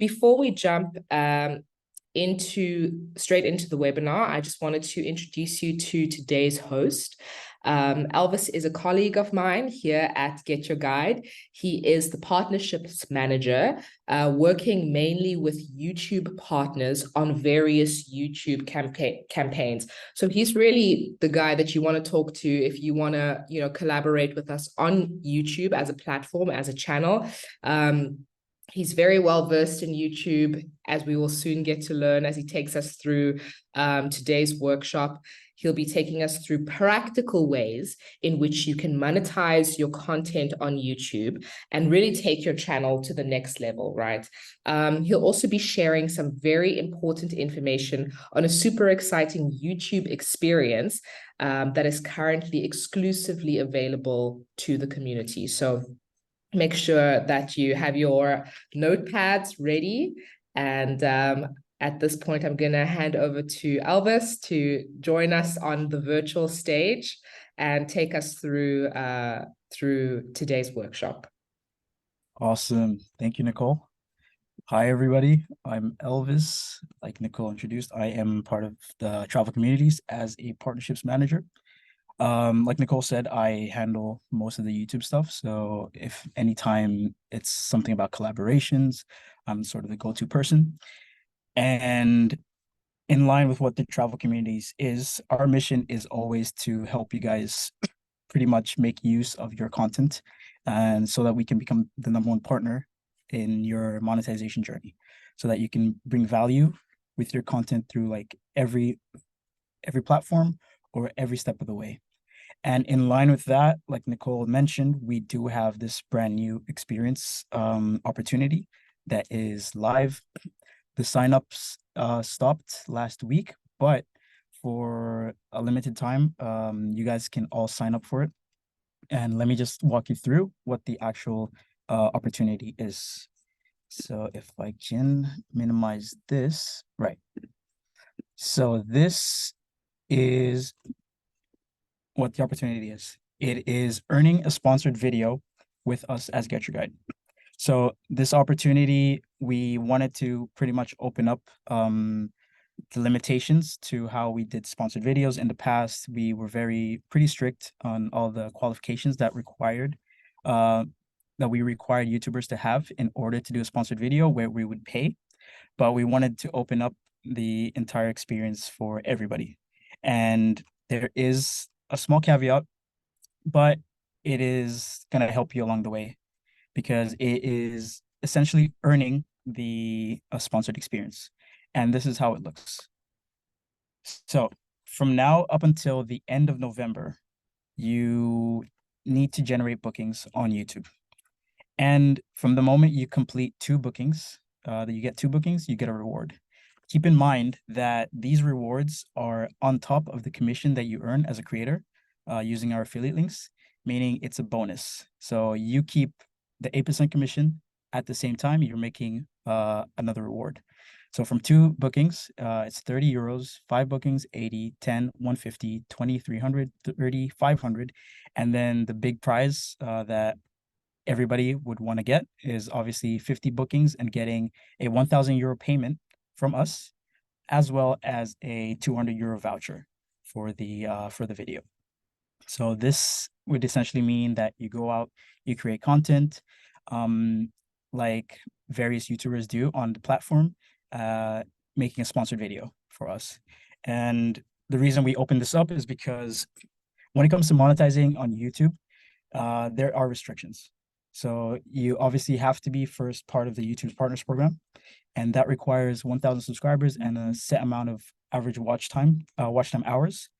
before we jump straight into the webinar, I just wanted to introduce you to today's host. Elvis is a colleague of mine here at Get Your Guide. He is the partnerships manager, working mainly with YouTube partners on various YouTube campaigns. So he's really the guy that you want to talk to if you want to, collaborate with us on YouTube as a platform, as a channel. He's very well versed in YouTube, as we will soon get to learn as he takes us through today's workshop. He'll be taking us through practical ways in which you can monetize your content on YouTube and really take your channel to the next level, right? He'll also be sharing some very important information on a super exciting YouTube experience that is currently exclusively available to the community. So make sure that you have your notepads ready. And at this point, I'm going to hand over to Elvis to join us on the virtual stage and take us through today's workshop. Awesome. Thank you, Nicole. Hi, everybody. I'm Elvis. Like Nicole introduced, I am part of the travel communities as a partnerships manager. Like Nicole said, I handle most of the YouTube stuff. So if anytime it's something about collaborations, I'm sort of the go-to person. And in line with what the travel communities is, our mission is always to help you guys pretty much make use of your content, and so that we can become the #1 partner in your monetization journey, so that you can bring value with your content through like every platform or every step of the way. And in line with that, like Nicole mentioned, we do have this brand new experience opportunity that is live. The signups stopped last week, but for a limited time, you guys can all sign up for it. And let me just walk you through what the actual opportunity is. So if I can minimize this, right. So this is what the opportunity is. It is earning a sponsored video with us as Get Your Guide. So this opportunity, we wanted to pretty much open up the limitations to how we did sponsored videos. In the past, we were pretty strict on all the qualifications that we required YouTubers to have in order to do a sponsored video where we would pay. But we wanted to open up the entire experience for everybody. And there is a small caveat, but it is going to help you along the way, because it is essentially earning a sponsored experience. And this is how it looks. So from now up until the end of November, you need to generate bookings on YouTube. And from the moment you complete 2 bookings, you get 2 bookings, you get a reward. Keep in mind that these rewards are on top of the commission that you earn as a creator using our affiliate links, meaning it's a bonus. So you keep the 8% commission. At the same time, you're making another reward. So from 2 bookings, it's 30 euros, 5 bookings, 80, 10, 150, 20, 300, 30, 500. And then the big prize that everybody would want to get is obviously 50 bookings and getting a 1,000 euro payment from us, as well as a 200 euro voucher for the video. So this would essentially mean that you go out, you create content, like various YouTubers do on the platform, making a sponsored video for us. And the reason we open this up is because when it comes to monetizing on YouTube, there are restrictions. So you obviously have to be first part of the YouTube Partners Program, and that requires 1,000 subscribers and a set amount of average watch time hours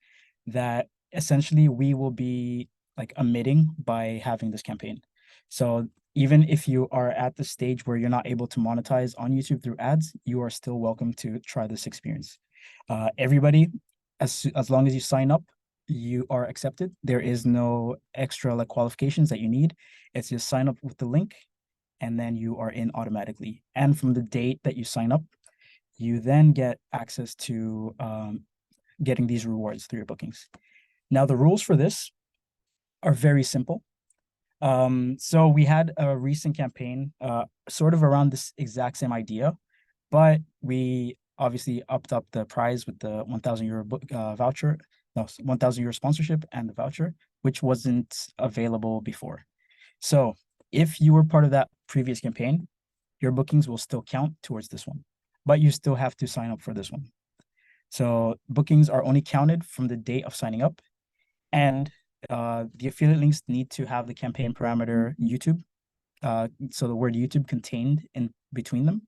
that essentially we will be like emitting by having this campaign. So even if you are at the stage where you're not able to monetize on YouTube through ads, you are still welcome to try this experience. Everybody, as long as you sign up, you are accepted. There is no extra like qualifications that you need. It's just sign up with the link and then you are in automatically. And from the date that you sign up, you then get access to getting these rewards through your bookings. Now, the rules for this are very simple. So we had a recent campaign, sort of around this exact same idea, but we obviously upped up the prize with the 1,000 euro voucher, no, 1,000 euro sponsorship and the voucher, which wasn't available before. So if you were part of that previous campaign, your bookings will still count towards this one, but you still have to sign up for this one. So bookings are only counted from the date of signing up, and the affiliate links need to have the campaign parameter YouTube. So the word YouTube contained in between them.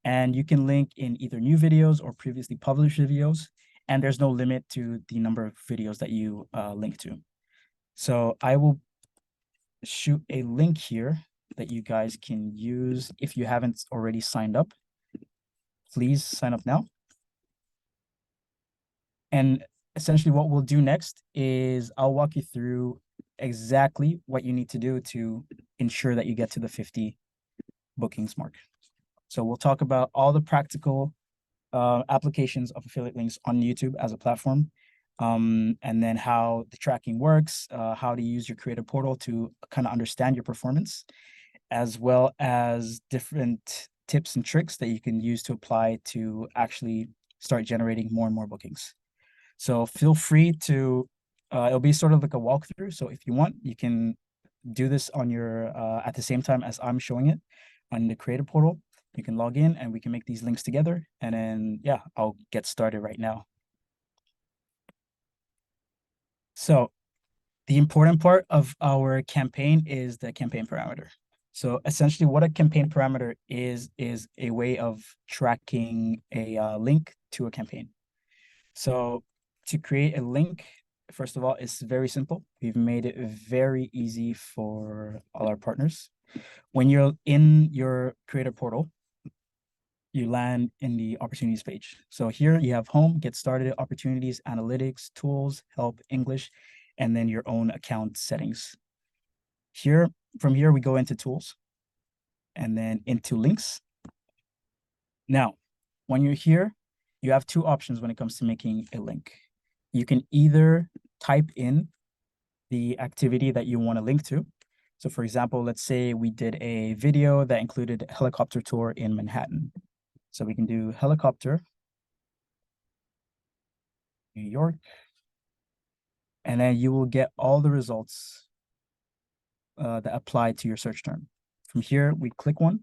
And you can link in either new videos or previously published videos. And there's no limit to the number of videos that you link to. So I will shoot a link here that you guys can use if you haven't already signed up. Please sign up now. And essentially what we'll do next is I'll walk you through exactly what you need to do to ensure that you get to the 50 bookings mark. So we'll talk about all the practical applications of affiliate links on YouTube as a platform, and then how the tracking works, how to use your creator portal to kind of understand your performance, as well as different tips and tricks that you can use to apply to actually start generating more and more bookings. So feel free to, it'll be sort of like a walkthrough. So if you want, you can do this on your, at the same time as I'm showing it on the creator portal. You can log in and we can make these links together. And then, yeah, I'll get started right now. So the important part of our campaign is the campaign parameter. So essentially what a campaign parameter is a way of tracking a link to a campaign. So to create a link, first of all, it's very simple. We've made it very easy for all our partners. When you're in your creator portal, you land in the opportunities page. So here you have home, get started, opportunities, analytics, tools, help, English, and then your own account settings. Here, from here, we go into tools and then into links. Now, when you're here, you have two options when it comes to making a link. You can either type in the activity that you want to link to. So for example, let's say we did a video that included a helicopter tour in Manhattan. So we can do helicopter, New York, and then you will get all the results that apply to your search term. From here, we click one,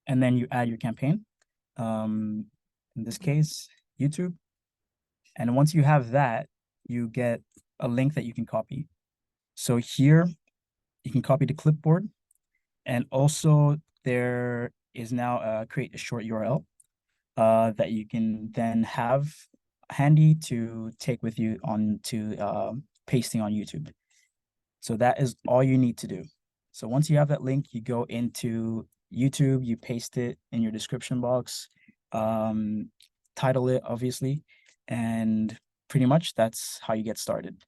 and then you add your campaign. In this case, YouTube. And once you have that, you get a link that you can copy. So here, you can copy the clipboard. And also there is now create a short URL that you can then have handy to take with you on to pasting on YouTube. So that is all you need to do. So once you have that link, you go into YouTube, you paste it in your description box, title it, obviously, and pretty much that's how you get started.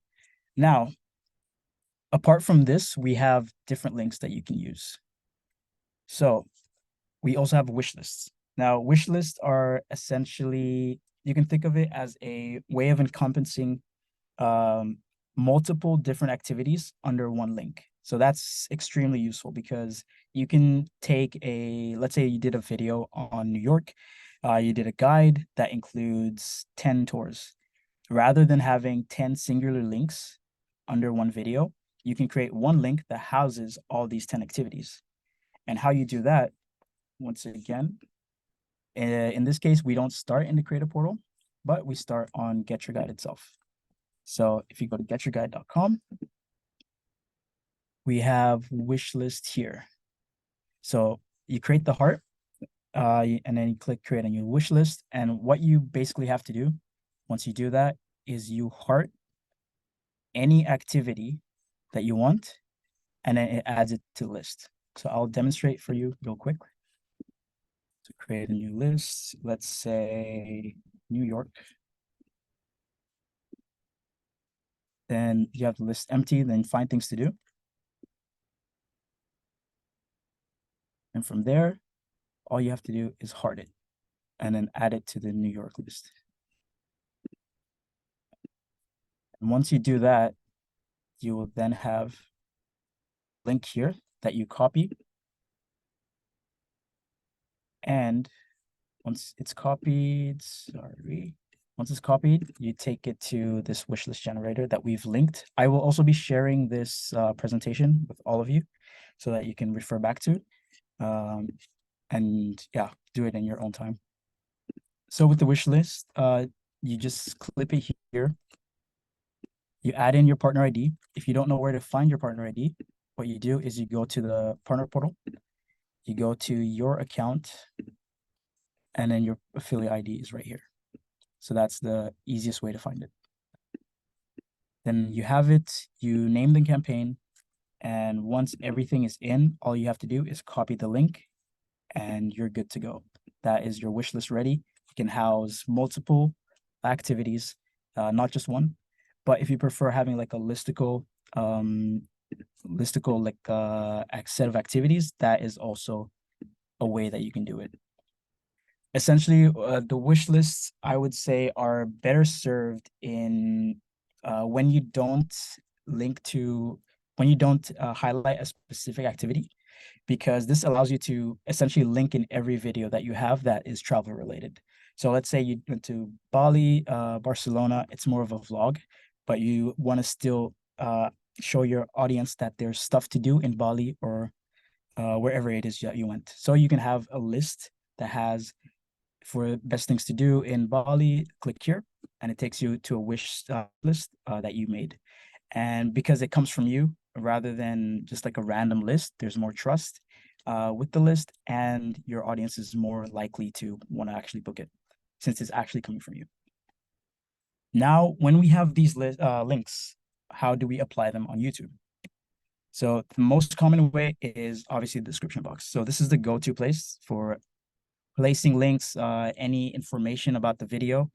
Now, apart from this, we have different links that you can use. So we also have wish lists. Now, wish lists are essentially, you can think of it as a way of encompassing multiple different activities under one link. So that's extremely useful because you can take let's say you did a video on New York, you did a guide that includes 10 tours. Rather than having 10 singular links under one video, you can create one link that houses all these 10 activities. And how you do that, once again, in this case, we don't start in the creator portal, but we start on Get Your Guide itself. So if you go to getyourguide.com, we have wish list here. So you create the heart, and then you click create a new wish list. And what you basically have to do once you do that is you heart any activity that you want, and then it adds it to the list. So I'll demonstrate for you real quick. To create a new list, let's say New York. Then you have the list empty, then find things to do. And from there, all you have to do is heart it and then add it to the New York list. And once you do that, you will then have link here that you copy. And once it's copied, once it's copied, you take it to this wish list generator that we've linked. I will also be sharing this presentation with all of you so that you can refer back to. And yeah, do it in your own time. So with the wish list, you just clip it here. You add in your partner ID. If you don't know where to find your partner ID, what you do is you go to the partner portal, you go to your account, and then your affiliate ID is right here. So that's the easiest way to find it. Then you have it, you name the campaign, and once everything is in, all you have to do is copy the link and you're good to go. That is your wish list ready. You can house multiple activities, not just one. But if you prefer having like a listicle like set of activities, that is also a way that you can do it. Essentially, the wish lists, I would say, are better served in when you don't highlight a specific activity, because this allows you to essentially link in every video that you have that is travel related. So let's say you went to Bali, Barcelona, it's more of a vlog, but you want to still show your audience that there's stuff to do in Bali or wherever it is that you went. So you can have a list that has, for best things to do in Bali, click here, and it takes you to a wish list that you made. And because it comes from you rather than just like a random list, there's more trust with the list, and your audience is more likely to want to actually book it since it's actually coming from you. Now, when we have these links, how do we apply them on YouTube? So the most common way is obviously the description box. So this is the go-to place for placing links, any information about the video,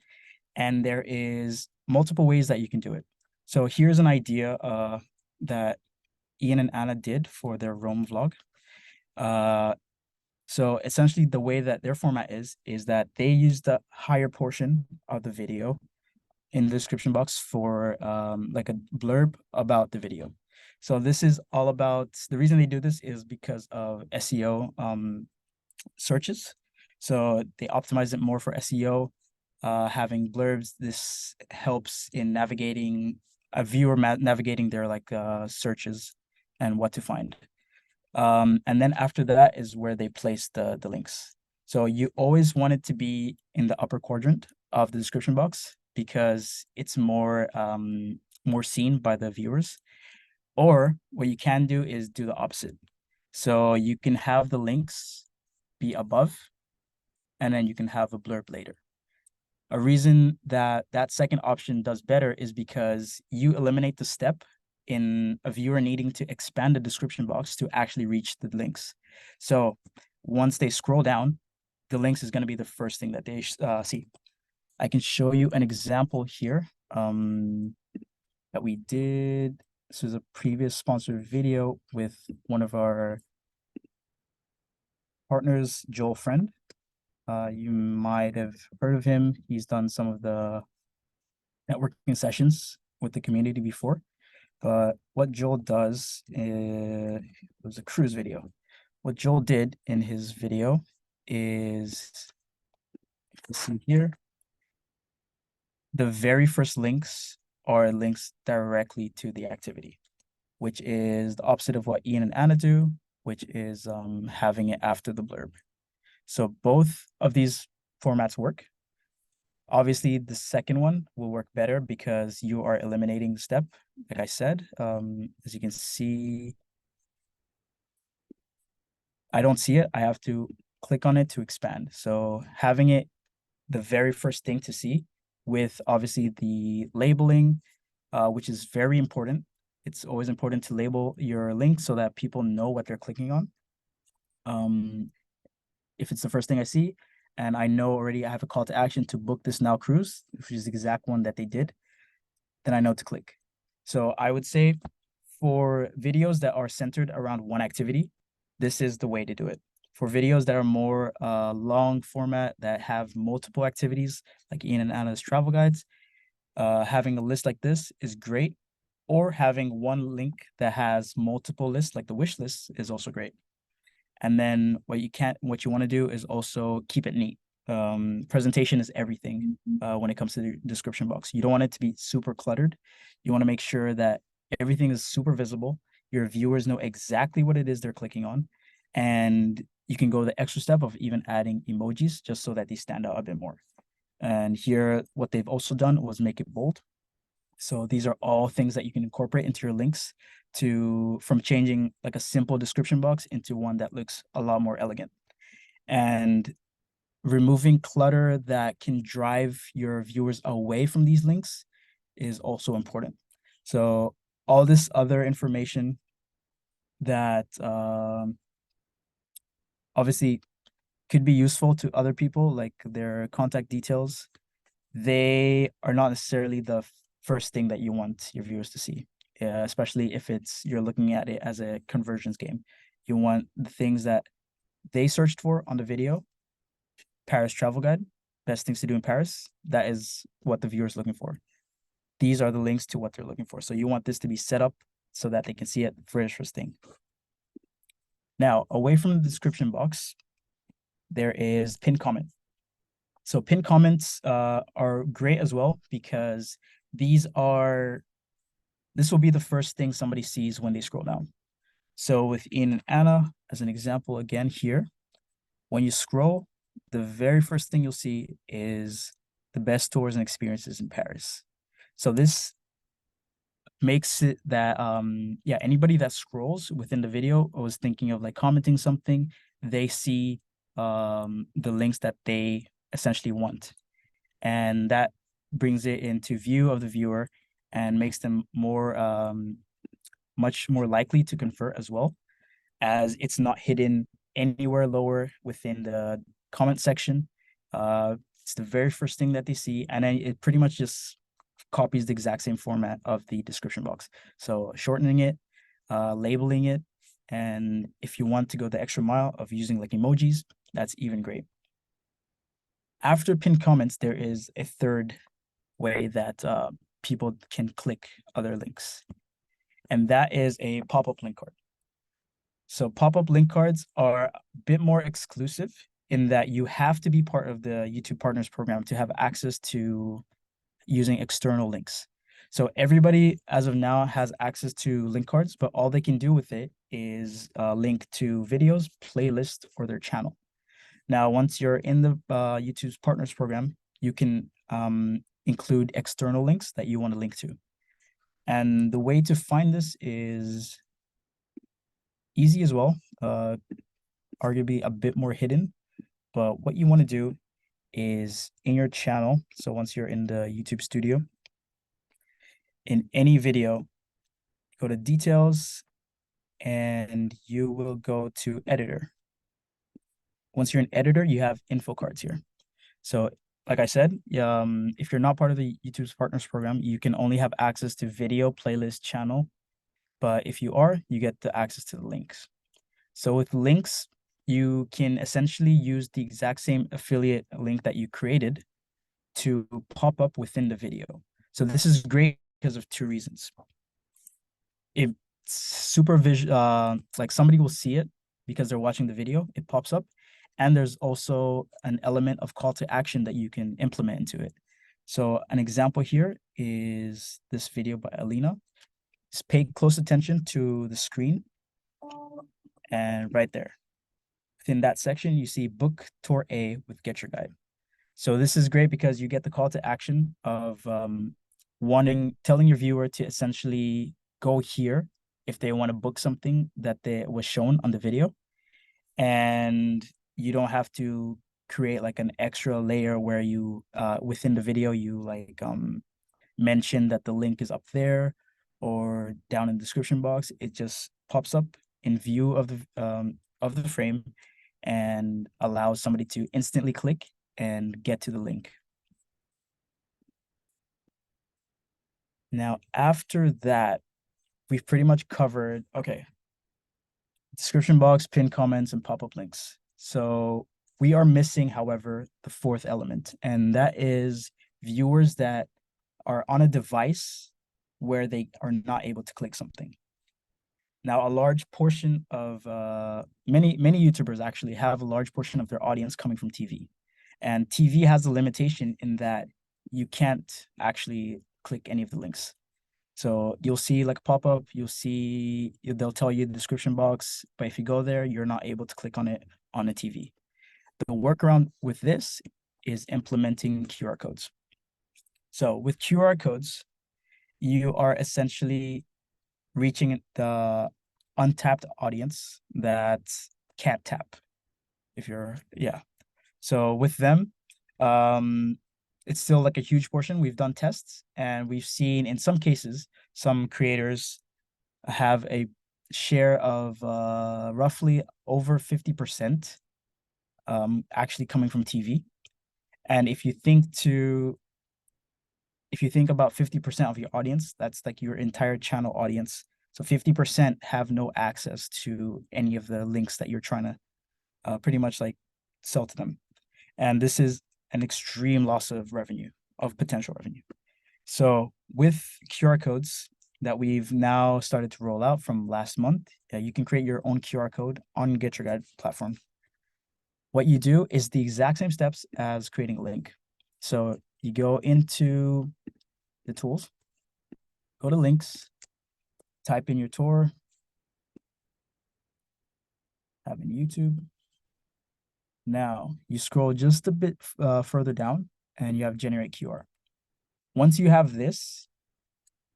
and there is multiple ways that you can do it. So here's an idea that Ian and Anna did for their Rome vlog. So essentially the way that their format is that they use the higher portion of the video in the description box for like a blurb about the video. So this is all about, the reason they do this is because of SEO searches. So they optimize it more for SEO, having blurbs. This helps in navigating a viewer navigating their like searches and what to find. And then after that is where they place the links. So you always want it to be in the upper quadrant of the description box because it's more seen by the viewers. Or what you can do is do the opposite. So you can have the links be above, and then you can have a blurb later. A reason that that second option does better is because you eliminate the step in a viewer needing to expand the description box to actually reach the links. So once they scroll down, the links is going to be the first thing that they see. I can show you an example here that we did. This was a previous sponsored video with one of our partners, Joel Friend. You might have heard of him. He's done some of the networking sessions with the community before. But what Joel does, it was a cruise video. What Joel did in his video is, you can see here, the very first links are links directly to the activity, which is the opposite of what Ian and Anna do, which is having it after the blurb. So both of these formats work. Obviously, the second one will work better because you are eliminating the step, like I said. As you can see, I don't see it. I have to click on it to expand. So having it the very first thing to see with obviously the labeling, which is very important. It's always important to label your link so that people know what they're clicking on. If it's the first thing I see, and I know already I have a call to action to book this now cruise, which is the exact one that they did, then I know to click. So I would say for videos that are centered around one activity, this is the way to do it. For videos that are more long format that have multiple activities, like Ian and Anna's travel guides, having a list like this is great. or having one link that has multiple lists, like the wish list, is also great. And then what you want to do is also keep it neat. Presentation is everything when it comes to the description box. You don't want it to be super cluttered. You want to make sure that everything is super visible. Your viewers know exactly what it is they're clicking on. And you can go the extra step of even adding emojis just so that they stand out a bit more. And here, what they've also done was make it bold. So these are all things that you can incorporate into your links from changing like a simple description box into one that looks a lot more elegant. And removing clutter that can drive your viewers away from these links is also important. So all this other information that obviously could be useful to other people, like their contact details, they are not necessarily the first thing that you want your viewers to see, especially if you're looking at it as a conversions game. You want the things that they searched for on the video. Paris travel guide, best things to do in Paris. That is what the viewer is looking for. These are the links to what they're looking for. So you want this to be set up so that they can see it very first thing. Now, away from the description box, there is pinned comment. So pinned comments are great as well because this will be the first thing somebody sees when they scroll down. So with Ian and Anna, as an example again here, when you scroll, the very first thing you'll see is the best tours and experiences in Paris. So this makes it that anybody that scrolls within the video or is thinking of like commenting something, they see the links that they essentially want. And that brings it into view of the viewer and makes them much more likely to convert as well, as it's not hidden anywhere lower within the comment section. It's the very first thing that they see, and then it pretty much just copies the exact same format of the description box. So shortening it, labeling it, and if you want to go the extra mile of using like emojis, that's even great. After pinned comments, there is a third way that people can click other links, and that is a pop-up link card. So pop-up link cards are a bit more exclusive in that you have to be part of the YouTube Partners Program to have access to using external links. So everybody as of now has access to link cards, but all they can do with it is link to videos, playlists, or their channel. Now, once you're in the YouTube's Partners Program, you can include external links that you want to link to. And the way to find this is easy as well, arguably a bit more hidden. But what you want to do is in your channel, so once you're in the YouTube studio, in any video, go to details and you will go to editor. Once you're in editor, you have info cards here. So like I said, if you're not part of the YouTube's Partners Program, you can only have access to video, playlist, channel. But if you are, you get the access to the links. So with links, you can essentially use the exact same affiliate link that you created to pop up within the video. So this is great because of two reasons. It's super visual, like somebody will see it because they're watching the video, it pops up. And there's also an element of call to action that you can implement into it. So an example here is this video by Alina. Just pay close attention to the screen. And right there, within that section, you see book tour A with Get Your Guide. So this is great because you get the call to action of telling your viewer to essentially go here if they want to book something that was shown on the video. And you don't have to create like an extra layer where you within the video you like mention that the link is up there or down in the description box. It just pops up in view of the frame and allows somebody to instantly click and get to the link. Now, after that, we've pretty much covered, okay, description box, pinned comments, and pop-up links. So we are missing, however, the fourth element, and that is viewers that are on a device where they are not able to click something. Now, a large portion of many YouTubers actually have a large portion of their audience coming from TV. And TV has a limitation in that you can't actually click any of the links. So you'll see like a pop-up, they'll tell you the description box, but if you go there, you're not able to click on it on a TV. The workaround with this is implementing QR codes. So with QR codes, you are essentially reaching the untapped audience that can't tap. So with them, it's still like a huge portion. We've done tests and we've seen in some cases, some creators have a share of roughly over 50% actually coming from TV. And if you think about 50% of your audience, that's like your entire channel audience. So 50% have no access to any of the links that you're trying to pretty much like sell to them. And this is an extreme loss of revenue, of potential revenue. So with QR codes that we've now started to roll out from last month, you can create your own QR code on Get Your Guide platform. What you do is the exact same steps as creating a link. So you go into the tools, go to links, type in your tour, type in YouTube. Now you scroll just a bit further down and you have generate QR. Once you have this,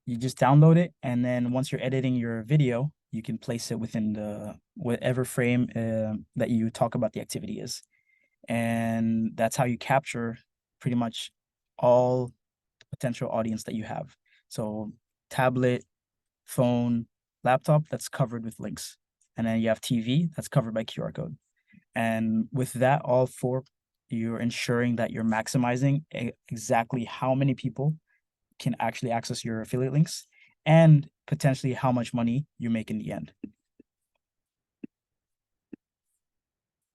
you just download it. And then once you're editing your video, you can place it within the whatever frame that you talk about the activity is. And that's how you capture pretty much all the potential audience that you have. So tablet, phone, laptop, that's covered with links. And then you have TV, that's covered by QR code. And with that, all four, you're ensuring that you're maximizing exactly how many people can actually access your affiliate links and potentially how much money you make in the end.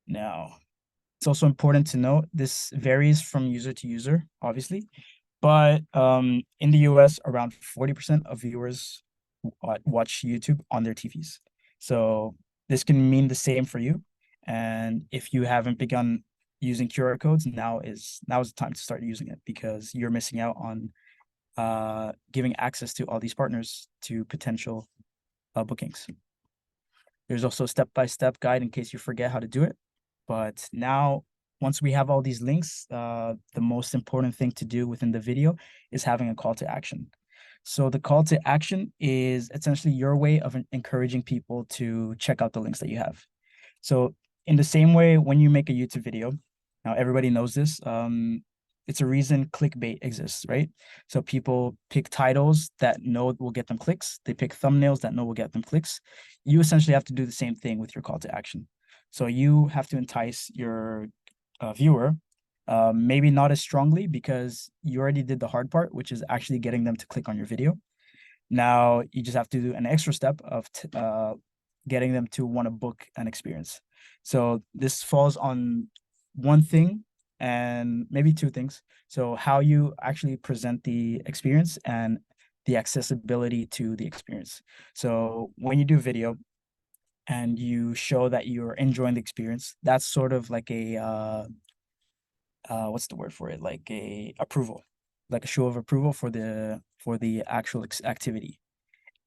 Now, it's also important to note this varies from user to user, obviously, but in the US, around 40% of viewers watch YouTube on their TVs. So this can mean the same for you. And if you haven't begun using QR codes, now is the time to start using it, because you're missing out on giving access to all these partners to potential bookings. There's also a step-by-step guide in case you forget how to do it. But now, once we have all these links, the most important thing to do within the video is having a call to action. So the call to action is essentially your way of encouraging people to check out the links that you have. So in the same way, when you make a YouTube video, now everybody knows this, it's a reason clickbait exists, right? So people pick titles that know will get them clicks. They pick thumbnails that know will get them clicks. You essentially have to do the same thing with your call to action. So you have to entice your viewer, maybe not as strongly because you already did the hard part, which is actually getting them to click on your video. Now you just have to do an extra step of getting them to want to book an experience. So this falls on one thing and maybe two things. So how you actually present the experience and the accessibility to the experience. So when you do video and you show that you're enjoying the experience, that's sort of like a what's the word for it? Like a approval, like a show of approval for the actual activity.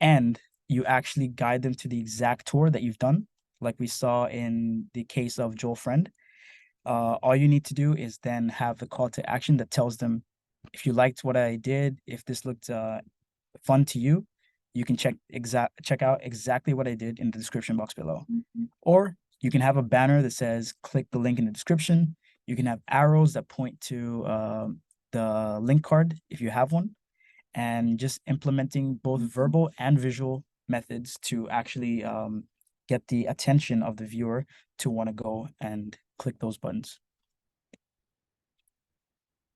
And you actually guide them to the exact tour that you've done, like we saw in the case of Joel Friend. All you need to do is then have the call to action that tells them, if you liked what I did, if this looked fun to you, you can check out exactly what I did in the description box below. Or you can have a banner that says, click the link in the description. You can have arrows that point to the link card if you have one, and just implementing both verbal and visual methods to actually get the attention of the viewer to want to go and click those buttons.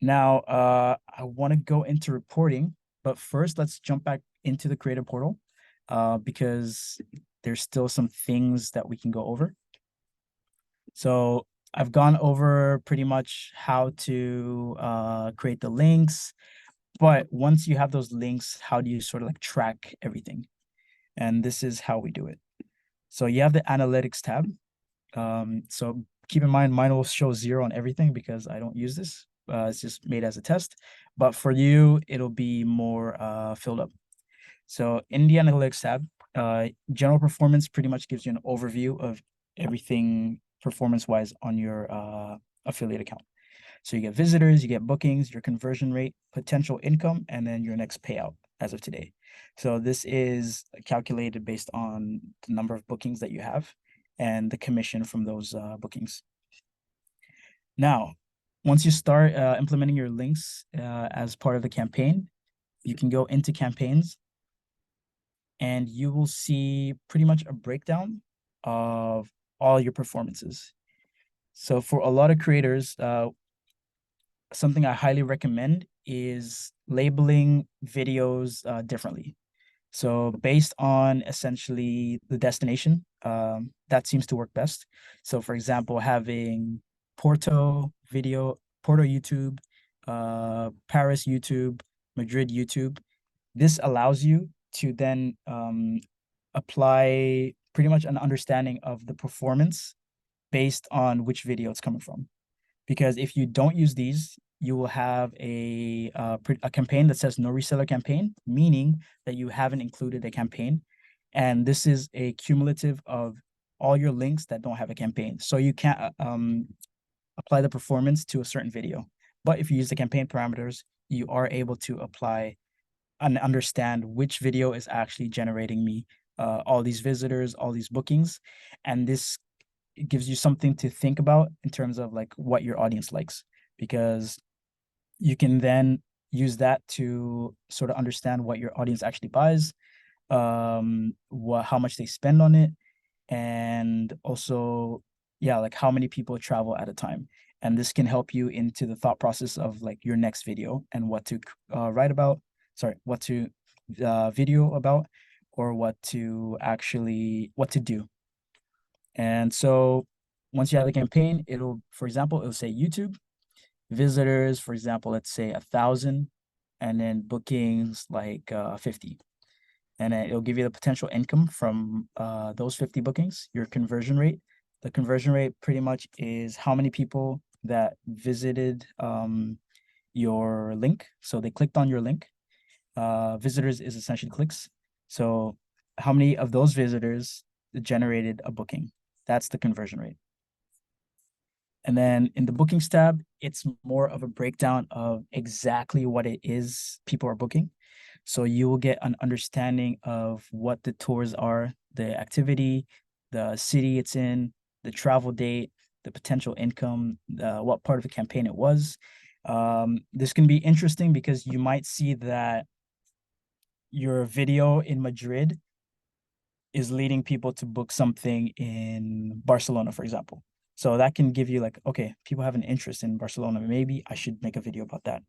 Now, I want to go into reporting, but first let's jump back into the creator portal because there's still some things that we can go over. So I've gone over pretty much how to create the links. But once you have those links, how do you sort of like track everything? And this is how we do it. So you have the analytics tab. So keep in mind, mine will show 0 on everything because I don't use this. It's just made as a test. But for you, it'll be more filled up. So in the analytics tab, general performance pretty much gives you an overview of everything performance-wise on your affiliate account. So you get visitors, you get bookings, your conversion rate, potential income, and then your next payout as of today. So this is calculated based on the number of bookings that you have and the commission from those bookings. Now, once you start implementing your links as part of the campaign, you can go into campaigns and you will see pretty much a breakdown of all your performances. So for a lot of creators, something I highly recommend is labeling videos differently. So based on essentially the destination, that seems to work best. So for example, having Porto YouTube, Paris YouTube, Madrid YouTube, this allows you to then apply pretty much an understanding of the performance based on which video it's coming from. Because if you don't use these, you will have a campaign that says no reseller campaign, meaning that you haven't included a campaign. And this is a cumulative of all your links that don't have a campaign. So you can't apply the performance to a certain video. But if you use the campaign parameters, you are able to apply and understand which video is actually generating me all these visitors, all these bookings. And this gives you something to think about in terms of like what your audience likes, because you can then use that to sort of understand what your audience actually buys, how much they spend on it, and also, yeah, like how many people travel at a time. And this can help you into the thought process of like your next video and what to what to video about, or what to do. And so once you have the campaign, for example, it'll say YouTube visitors, for example, let's say 1,000, and then bookings like 50. And then it'll give you the potential income from those 50 bookings, your conversion rate. The conversion rate pretty much is how many people that visited your link. So they clicked on your link. Visitors is essentially clicks. So how many of those visitors generated a booking? That's the conversion rate. And then in the bookings tab, it's more of a breakdown of exactly what it is people are booking. So you will get an understanding of what the tours are, the activity, the city it's in, the travel date, the potential income, what part of the campaign it was. This can be interesting because you might see that your video in Madrid is leading people to book something in Barcelona, for example. So that can give you like, okay, people have an interest in Barcelona. Maybe I should make a video about that.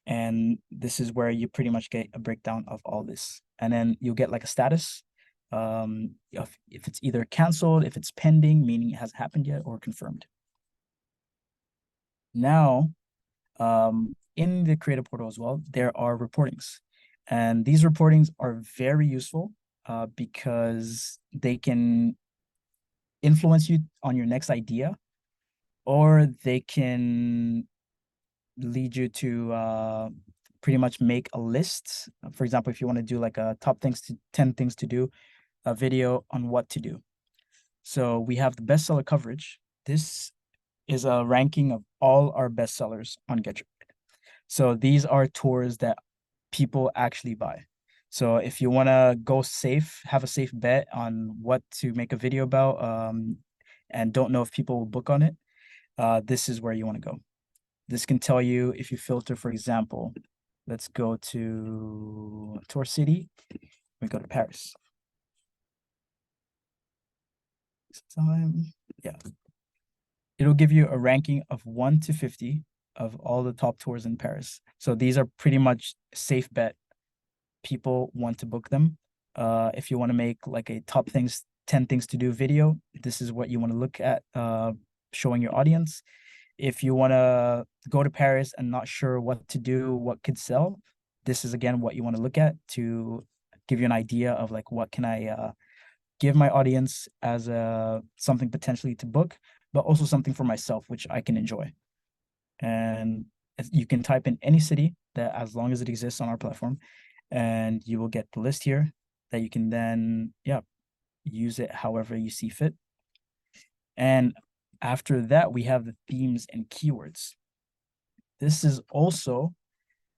And this is where you pretty much get a breakdown of all this. And then you'll get like a status. If it's either canceled, if it's pending, meaning it hasn't happened yet, or confirmed. Now, in the creator portal as well, there are reportings. And these reportings are very useful because they can influence you on your next idea, or they can lead you to pretty much make a list. For example, if you want to do like a 10 things to do, a video on what to do. So we have the bestseller coverage. This is a ranking of all our bestsellers on GetYourGuide. So these are tours that people actually buy. So if you want to go safe, have a safe bet on what to make a video about, and don't know if people will book on it, this is where you want to go. This can tell you if you filter, for example, let's go to tour city. We go to Paris. Yeah. It'll give you a ranking of 1 to 50 of all the top tours in Paris. So these are pretty much safe bet. People want to book them. If you want to make like a 10 things to do video, this is what you want to look at, showing your audience. If you want to go to Paris and not sure what to do, what could sell, this is again what you want to look at to give you an idea of like what can I give my audience as a something potentially to book, but also something for myself which I can enjoy. And you can type in any city that as long as it exists on our platform, and you will get the list here that you can then use it however you see fit. And after that, we have the themes and keywords. This is also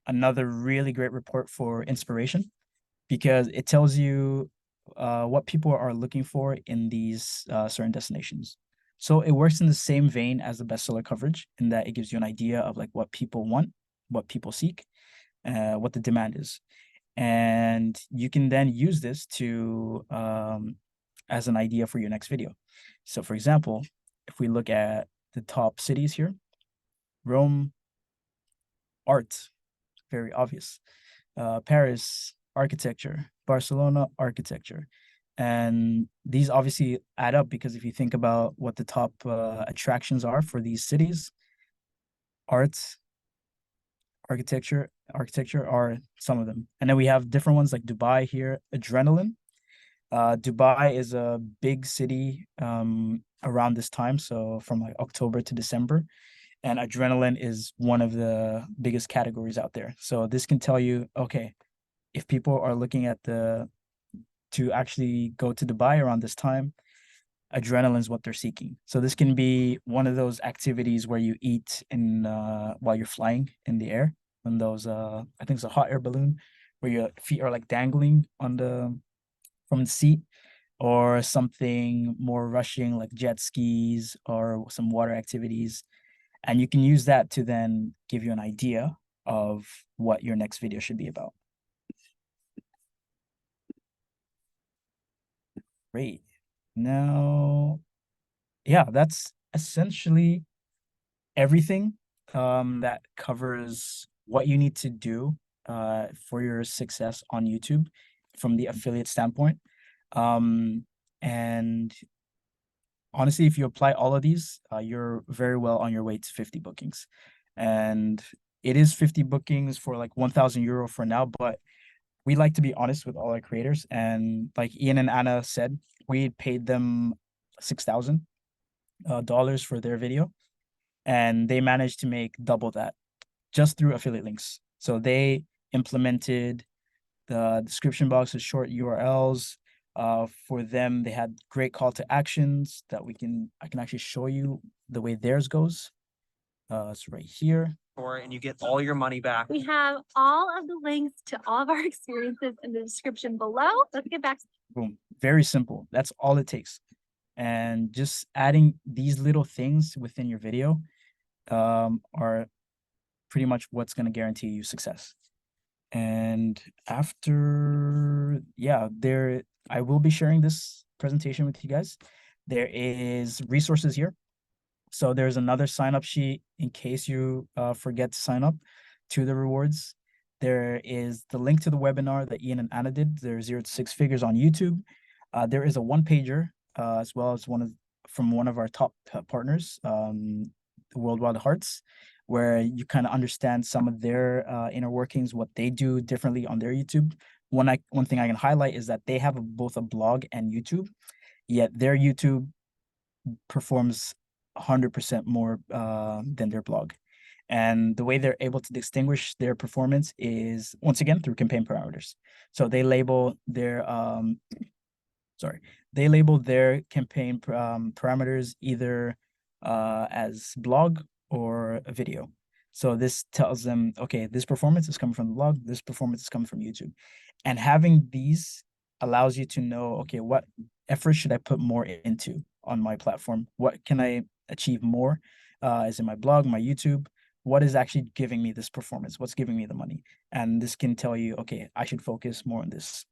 another really great report for inspiration because it tells you what people are looking for in these certain destinations. So it works in the same vein as the bestseller coverage in that it gives you an idea of like what people want, what people seek, what the demand is. And you can then use this to as an idea for your next video. So for example, if we look at the top cities here, Rome, art, very obvious. Paris, architecture. Barcelona, architecture. And these obviously add up because if you think about what the top attractions are for these cities, arts, architecture are some of them. And then we have different ones like Dubai here, adrenaline. Dubai is a big city around this time, so from like October to December. And adrenaline is one of the biggest categories out there. So this can tell you, okay, if people are looking at to actually go to Dubai around this time, adrenaline is what they're seeking. So this can be one of those activities where you eat in while you're flying in the air. When those I think it's a hot air balloon where your feet are like dangling on from the seat, or something more rushing like jet skis or some water activities. And you can use that to then give you an idea of what your next video should be about. Great. Now, yeah, that's essentially everything that covers what you need to do for your success on YouTube from the affiliate standpoint. And honestly, if you apply all of these, you're very well on your way to 50 bookings. And it is 50 bookings for like 1,000 euro for now, but we like to be honest with all our creators. And like Ian and Anna said, we paid them $6,000 for their video, and they managed to make double that just through affiliate links. So they implemented the description box with short URLs. For them, they had great call to actions that I can actually show you the way theirs goes. It's right here. And you get all your money back. We have all of the links to all of our experiences in the description below. Let's get back. Boom. Very simple. That's all it takes. And just adding these little things within your video are pretty much what's going to guarantee you success. And after, I will be sharing this presentation with you guys. There is resources here. So there's another sign up sheet in case you forget to sign up to the rewards. There is the link to the webinar that Ian and Anna did. There's 0 to 6 figures on YouTube. There is a one-pager as well as from one of our top partners, the Worldwide Hearts, where you kind of understand some of their inner workings, what they do differently on their YouTube. One thing I can highlight is that they have both a blog and YouTube, yet their YouTube performs 100% more than their blog. And the way they're able to distinguish their performance is, once again, through campaign parameters. So they label their campaign parameters either as blog or a video. So this tells them, okay, this performance is coming from the blog, this performance is coming from YouTube. And having these allows you to know, okay, what effort should I put more into on my platform? What can I achieve more? Is it my blog, my YouTube? What is actually giving me this performance? What's giving me the money? And this can tell you, okay, I should focus more on this.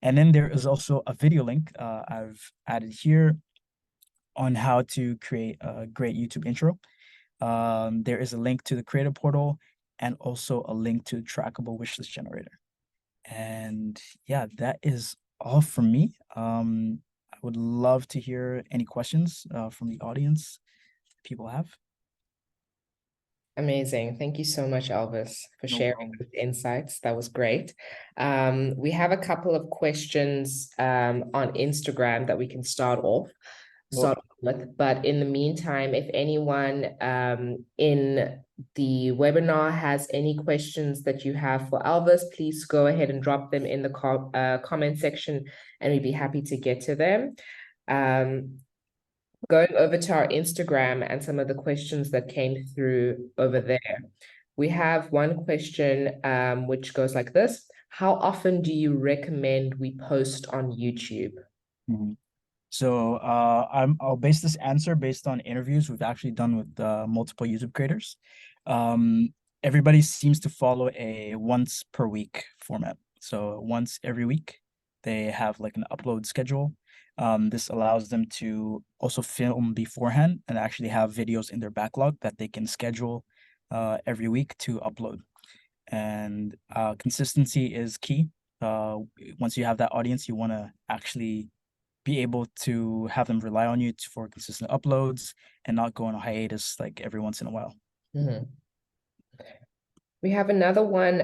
And then there is also a video link I've added here on how to create a great YouTube intro. There is a link to the creator portal and also a link to trackable wishlist generator. And yeah, that is all from me. I would love to hear any questions from the audience people have. Amazing. Thank you so much, Elvis, for No sharing problem. those insights. That was great. We have a couple of questions on Instagram that we can Well, start off with. But in the meantime, if anyone in the webinar has any questions that you have for Elvis, please go ahead and drop them in the comment section, and we'd be happy to get to them. Going over to our Instagram and some of the questions that came through over there. We have one question which goes like this. How often do you recommend we post on YouTube? mhm. So I'll base this answer based on interviews we've actually done with multiple YouTube creators. Um, Everybody seems to follow a once per week format. So once every week, they have like an upload schedule. This allows them to also film beforehand and actually have videos in their backlog that they can schedule every week to upload. And consistency is key. Once you have that audience, you want to actually be able to have them rely on you for consistent uploads and not go on a hiatus like every once in a while. Mhm. We have another one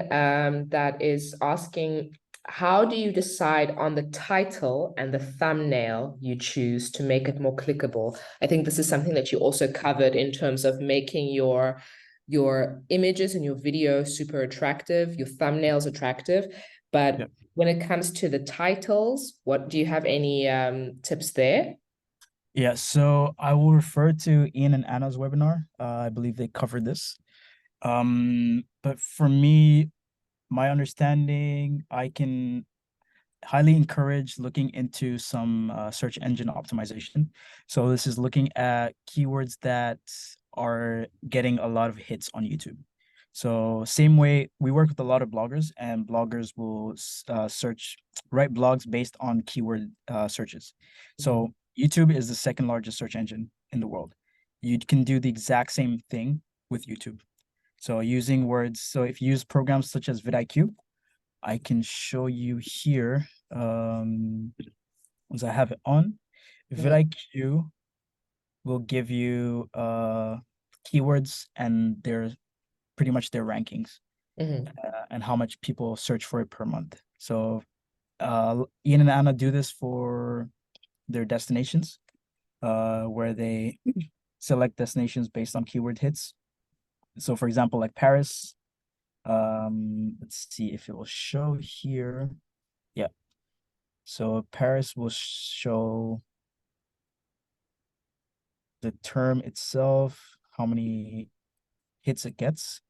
that is asking, how do you decide on the title and the thumbnail you choose to make it more clickable? I think this is something that you also covered in terms of making your images and your video super attractive, your thumbnails attractive. But Yep. when it comes to the titles, what do you have any tips there? Yeah, so I will refer to Ian and Anna's webinar. I believe they covered this. But for me, my understanding, I can highly encourage looking into some search engine optimization. So this is looking at keywords that are getting a lot of hits on YouTube. So same way we work with a lot of bloggers, and bloggers will write blogs based on keyword searches. So YouTube is the second largest search engine in the world. You can do the exact same thing with YouTube. So using words, so if you use programs such as vidIQ, I can show you here, as I have it on. vidIQ will give you keywords and pretty much their rankings and how much people search for it per month. So Ian and Anna do this for their destinations, where they select destinations based on keyword hits. So for example, like Paris, let's see if it will show here. Yeah. So Paris will show the term itself, how many hits it gets.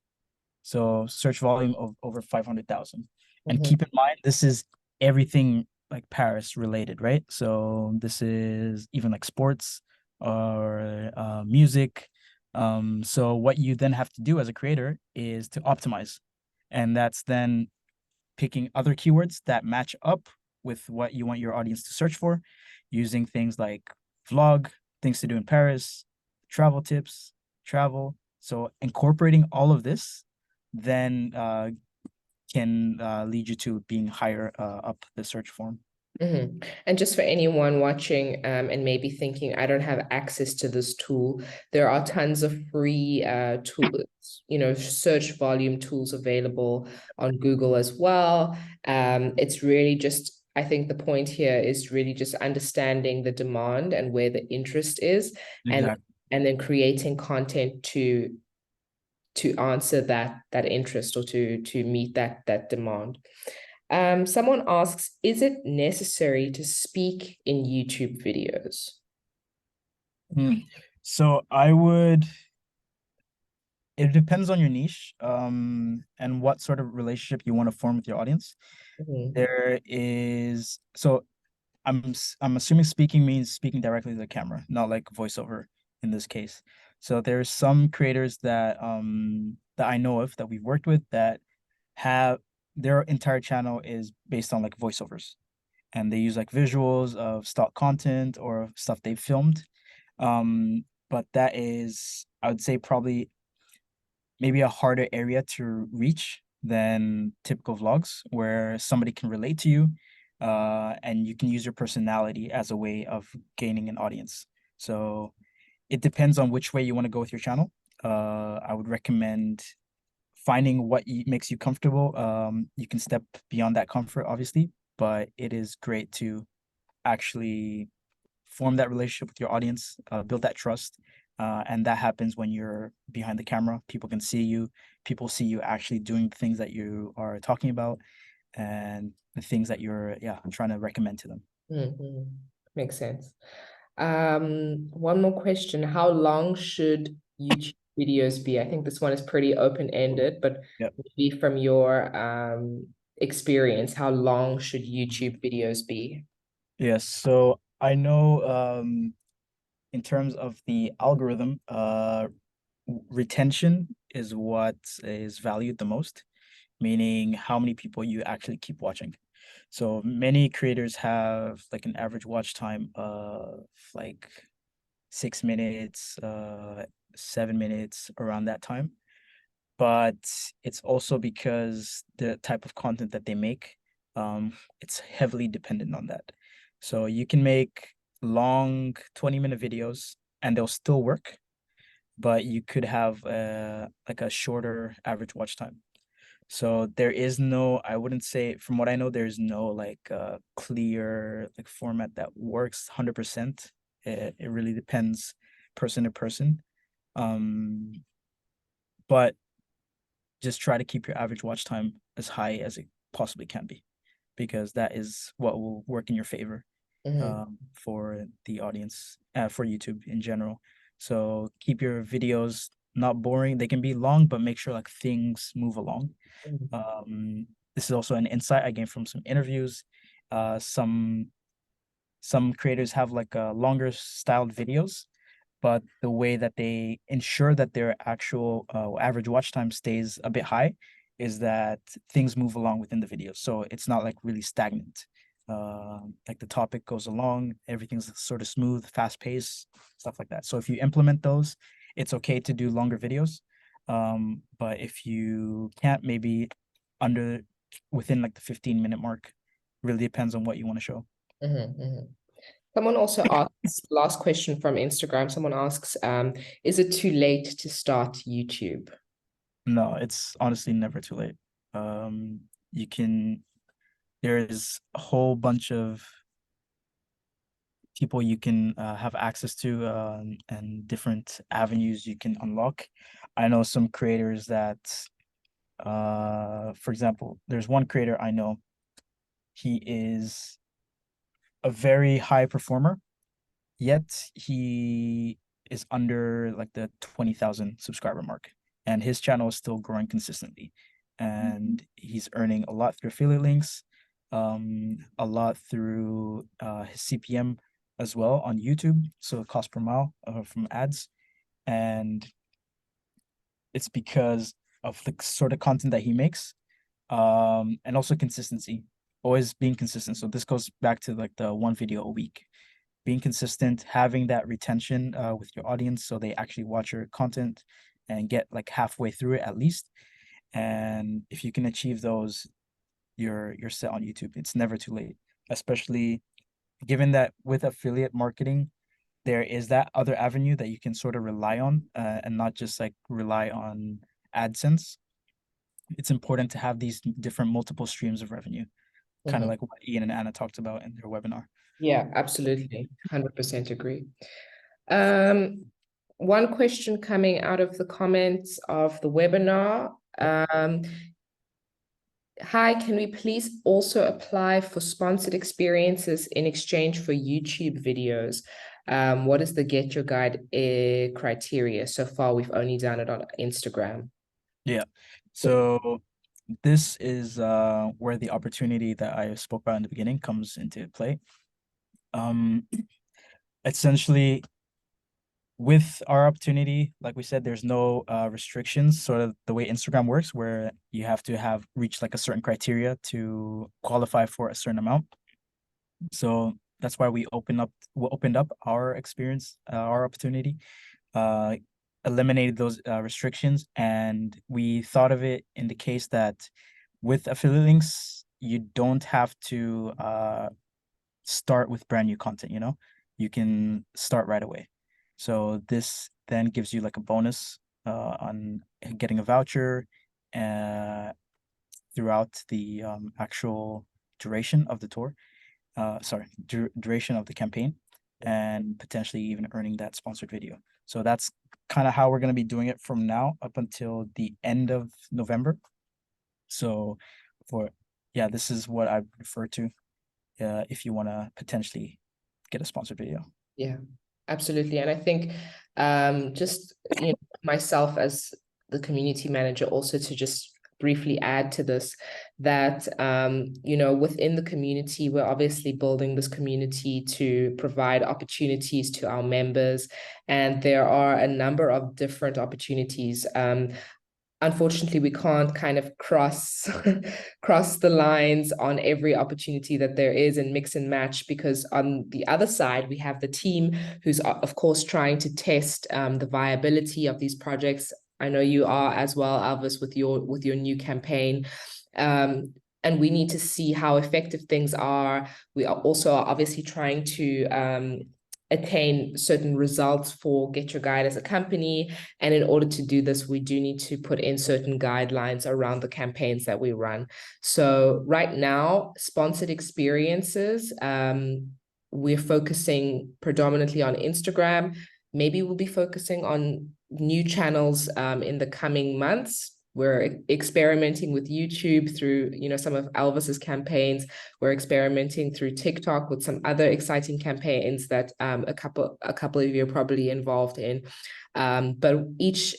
So search volume of over 500,000. And keep in mind, this is everything like Paris related, right? So this is even like sports or music. So what you then have to do as a creator is to optimize. And that's then picking other keywords that match up with what you want your audience to search for, using things like vlog, things to do in Paris, travel tips, travel. So incorporating all of this then can lead you to being higher up the search form. And just for anyone watching and maybe thinking, I don't have access to this tool, there are tons of free tools, search volume tools available on Google as well. It's really just, I think the point here is really just understanding the demand and where the interest is, Exactly. and then creating content to answer that interest or to meet that demand. Someone asks, is it necessary to speak in YouTube videos? So it depends on your niche and what sort of relationship you want to form with your audience. There is, so I'm assuming speaking means speaking directly to the camera, not like voiceover in this case. So there's some creators that I know of that we've worked with that have their entire channel is based on like voiceovers, and they use like visuals of stock content or stuff they've filmed. But that is, I would say, probably maybe a harder area to reach than typical vlogs, where somebody can relate to you, and you can use your personality as a way of gaining an audience. So it depends on which way you want to go with your channel. I would recommend finding what makes you comfortable. You can step beyond that comfort, obviously, but it is great to actually form that relationship with your audience, build that trust. And that happens when you're behind the camera. People can see you. People see you actually doing things that you are talking about and the things that you're, trying to recommend to them. Mhm. Makes sense. One more question. How long should YouTube videos be? I think this one is pretty open-ended, but Yep. maybe from your experience, how long should YouTube videos be? Yes. So I know in terms of the algorithm, retention is what is valued the most, meaning how many people you actually keep watching. So many creators have like an average watch time of like 6 minutes, 7 minutes, around that time. But it's also because the type of content that they make, it's heavily dependent on that. So you can make long 20-minute videos and they'll still work, but you could have like a shorter average watch time. So there is no, I wouldn't say, from what I know, there's no like clear like format that works 100%. It really depends person to person. Um, but just try to keep your average watch time as high as it possibly can be, because that is what will work in your favor for the audience, for YouTube in general. So keep your videos not boring. They can be long, but make sure like things move along. This is also an insight I gained from some interviews. Some creators have like longer styled videos, but the way that they ensure that their actual average watch time stays a bit high is that things move along within the video. So it's not like really stagnant. Like the topic goes along, everything's sort of smooth, fast paced, stuff like that. So if you implement those, it's okay to do longer videos. But if you can't, maybe under within like the 15-minute mark, really depends on what you want to show. Someone also asks, last question from Instagram, someone asks, is it too late to start YouTube? No, it's honestly never too late. You can, there's a whole bunch of people you can have access to, and different avenues you can unlock. I know some creators that, for example, there's one creator I know, he is a very high performer, yet he is under like the 20,000 subscriber mark, and his channel is still growing consistently, and he's earning a lot through affiliate links, a lot through his CPM as well on YouTube, so cost per mile from ads, and it's because of the sort of content that he makes, and also consistency, always being consistent. So this goes back to like the one video a week, being consistent, having that retention with your audience so they actually watch your content and get like halfway through it at least. And if you can achieve those, you're set on YouTube. It's never too late, especially given that with affiliate marketing, there is that other avenue that you can sort of rely on, and not just like rely on AdSense. It's important to have these different multiple streams of revenue, kind of like what Ian and Anna talked about in their webinar. Yeah, absolutely. 100% agree. One question coming out of the comments of the webinar. Hi, can we please also apply for sponsored experiences in exchange for YouTube videos? What is the Get Your Guide criteria? So far, we've only done it on Instagram. Yeah. So this is where the opportunity that I spoke about in the beginning comes into play. Essentially, with our opportunity, like we said, there's no restrictions, sort of the way Instagram works, where you have to have reached like a certain criteria to qualify for a certain amount. So that's why we opened up our experience, our opportunity, uh, eliminated those restrictions, and we thought of it in the case that with affiliate links, you don't have to start with brand new content, you can start right away. So this then gives you like a bonus on getting a voucher throughout the actual duration of the tour. Duration of the campaign, and potentially even earning that sponsored video. So that's kind of how we're going to be doing it from now up until the end of November. So this is what I refer to if you want to potentially get a sponsored video. Yeah, absolutely. And I think just myself as the community manager, also to just briefly add to this, that within the community, we're obviously building this community to provide opportunities to our members, and there are a number of different opportunities. Unfortunately, we can't kind of cross the lines on every opportunity that there is and mix and match, because on the other side, we have the team who's, of course, trying to test the viability of these projects. I know you are as well, Alvis, with your new campaign. And we need to see how effective things are. We are also obviously trying to attain certain results for Get Your Guide as a company. And in order to do this, we do need to put in certain guidelines around the campaigns that we run. So right now, sponsored experiences, we're focusing predominantly on Instagram. Maybe we'll be focusing on new channels in the coming months. We're experimenting with YouTube through, some of Elvis's campaigns. We're experimenting through TikTok with some other exciting campaigns that a couple of you are probably involved in. But each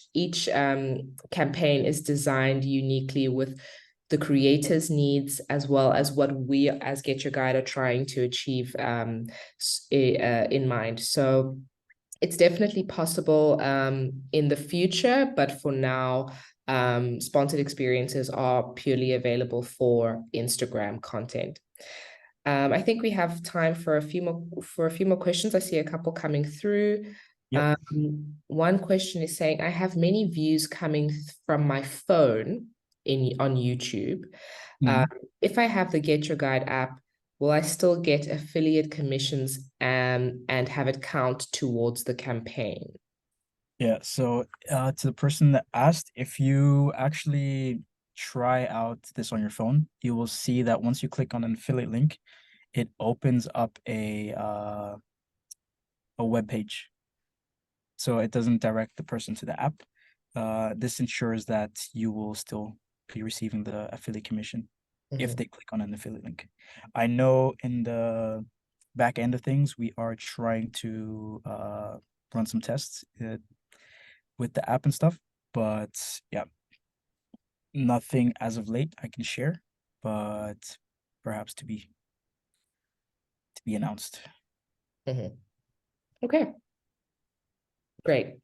campaign is designed uniquely with the creator's needs, as well as what we as Get Your Guide are trying to achieve in mind. So it's definitely possible in the future, but for now, sponsored experiences are purely available for Instagram content. I think we have time for a few more questions. I see a couple coming through. Yep. One question is saying, I have many views coming from my phone on YouTube. If I have the Get Your Guide app, will I still get affiliate commissions and have it count towards the campaign? Yeah, so to the person that asked, if you actually try out this on your phone, you will see that once you click on an affiliate link, it opens up a web page. So it doesn't direct the person to the app. This ensures that you will still be receiving the affiliate commission if they click on an affiliate link. I know in the back end of things, we are trying to run some tests with the app and stuff, but yeah, nothing as of late I can share, but perhaps to be announced. Okay, great.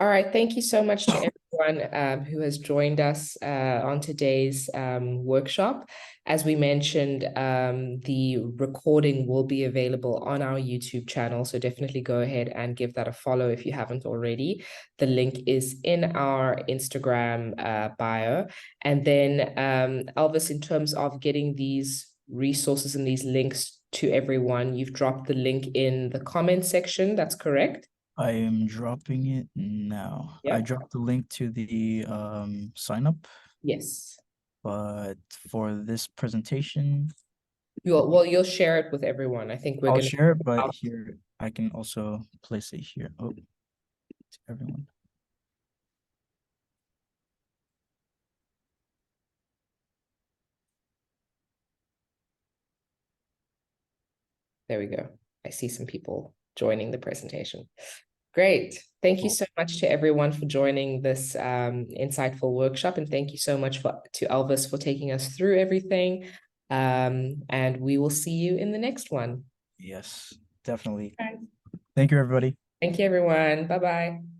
All right, thank you so much to everyone who has joined us on today's workshop. As we mentioned, the recording will be available on our YouTube channel, so definitely go ahead and give that a follow if you haven't already. The link is in our Instagram bio. And then, Elvis, in terms of getting these resources and these links to everyone, you've dropped the link in the comment section, that's correct? I am dropping it now. Yep. I dropped the link to the sign up. Yes. But for this presentation, you'll share it with everyone. I think I'll share it, but here I can also place it here. Oh, to everyone. There we go. I see some people joining the presentation. Great. Thank you so much to everyone for joining this insightful workshop. And thank you so much to Elvis for taking us through everything. And we will see you in the next one. Yes, definitely. Thank you, everybody. Thank you, everyone. Bye-bye.